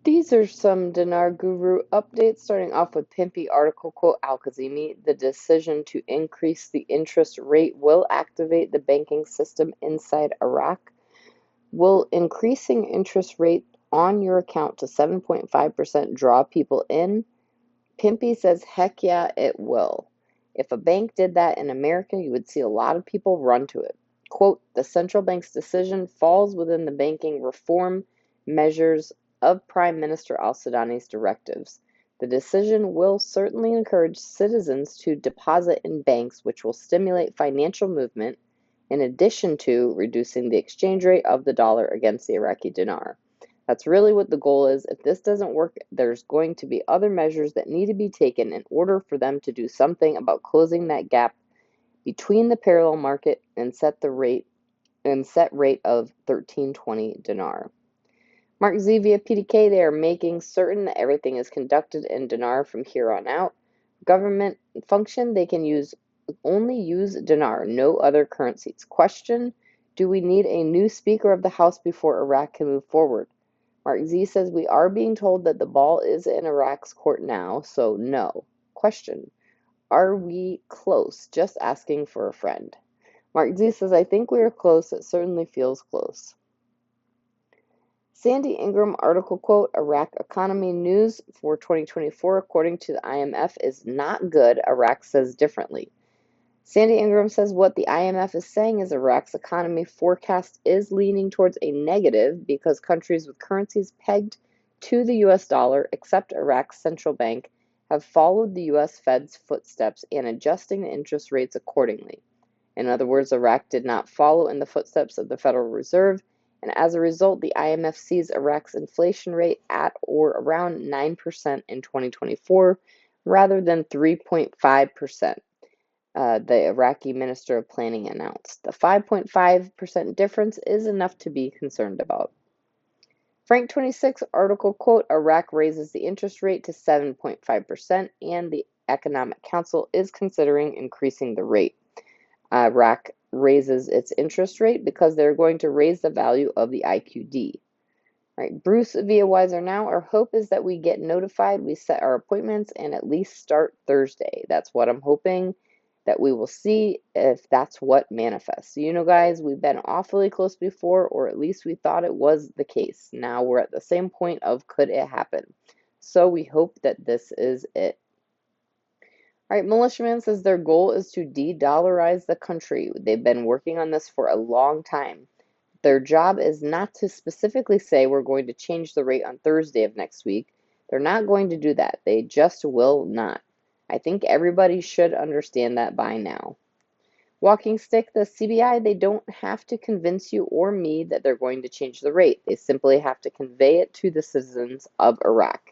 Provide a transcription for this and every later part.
These are some Dinar Guru updates, starting off with Pimpy article quote Al-Kazimi. The decision to increase the interest rate will activate the banking system inside Iraq. Will increasing interest rate on your account to 7.5% draw people in? Pimpy says, heck yeah, it will. If a bank did that in America, you would see a lot of people run to it. Quote, the central bank's decision falls within the banking reform measures of Prime Minister al-Sudani's directives. The decision will certainly encourage citizens to deposit in banks, which will stimulate financial movement, in addition to reducing the exchange rate of the dollar against the Iraqi dinar. That's really what the goal is. If this doesn't work, there's going to be other measures that need to be taken in order for them to do something about closing that gap between the parallel market and set rate of 1320 dinar. Mark Z via PDK, they are making certain that everything is conducted in dinar from here on out. Government function, they can only use dinar, no other currencies. Question, do we need a new Speaker of the House before Iraq can move forward? Mark Z says, we are being told that the ball is in Iraq's court now, so no. Question, are we close? Just asking for a friend. Mark Z says, I think we are close. It certainly feels close. Sandy Ingram article quote, Iraq economy news for 2024 according to the IMF is not good. Iraq says differently. Sandy Ingram says what the IMF is saying is Iraq's economy forecast is leaning towards a negative because countries with currencies pegged to the US dollar, except Iraq's central bank, have followed the US Fed's footsteps in adjusting the interest rates accordingly. In other words, Iraq did not follow in the footsteps of the Federal Reserve, and as a result, the IMF sees Iraq's inflation rate at or around 9% in 2024 rather than 3.5%. The Iraqi Minister of Planning announced. The 5.5% difference is enough to be concerned about. Frank 26 article quote, Iraq raises the interest rate to 7.5% and the Economic Council is considering increasing the rate. Iraq raises its interest rate because they're going to raise the value of the IQD. Right, Bruce via Wiser Now, our hope is that we get notified, we set our appointments, and at least start Thursday. That's what I'm hoping that we will see if that's what manifests. You know, guys, we've been awfully close before, or at least we thought it was the case. Now we're at the same point of could it happen? So we hope that this is it. All right, Militiaman says their goal is to de-dollarize the country. They've been working on this for a long time. Their job is not to specifically say we're going to change the rate on Thursday of next week. They're not going to do that. They just will not. I think everybody should understand that by now. Walking Stick, the CBI, they don't have to convince you or me that they're going to change the rate. They simply have to convey it to the citizens of Iraq.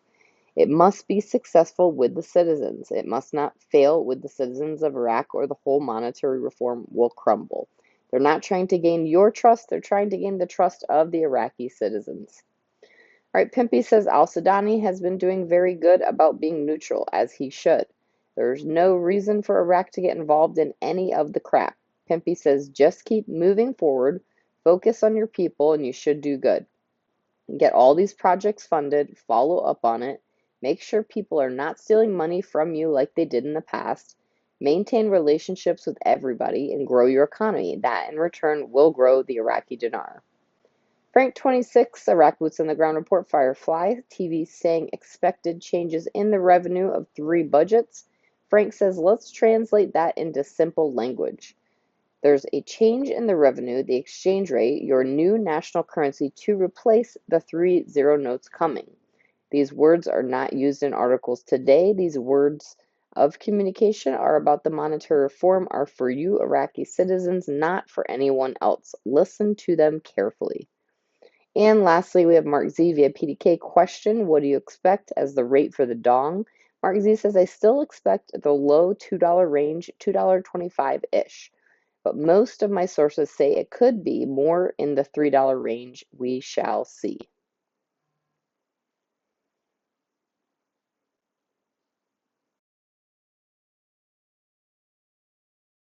It must be successful with the citizens. It must not fail with the citizens of Iraq or the whole monetary reform will crumble. They're not trying to gain your trust. They're trying to gain the trust of the Iraqi citizens. All right, Pimpy says al-Sudani has been doing very good about being neutral, as he should. There's no reason for Iraq to get involved in any of the crap. Pimpy says just keep moving forward, focus on your people, and you should do good. Get all these projects funded, follow up on it, make sure people are not stealing money from you like they did in the past, maintain relationships with everybody, and grow your economy. That, in return, will grow the Iraqi dinar. Frank 26, Iraq Boots on the Ground Report, Firefly TV saying expected changes in the revenue of 3 budgets. Frank says, let's translate that into simple language. There's a change in the revenue, the exchange rate, your new national currency to replace the 3 zero notes coming. These words are not used in articles today. These words of communication are about the monetary reform, are for you Iraqi citizens, not for anyone else. Listen to them carefully. And lastly, we have Mark Z via PDK question, what do you expect as the rate for the dong? Mark Z says, I still expect the low $2 range, $2.25-ish. But most of my sources say it could be more in the $3 range. We shall see.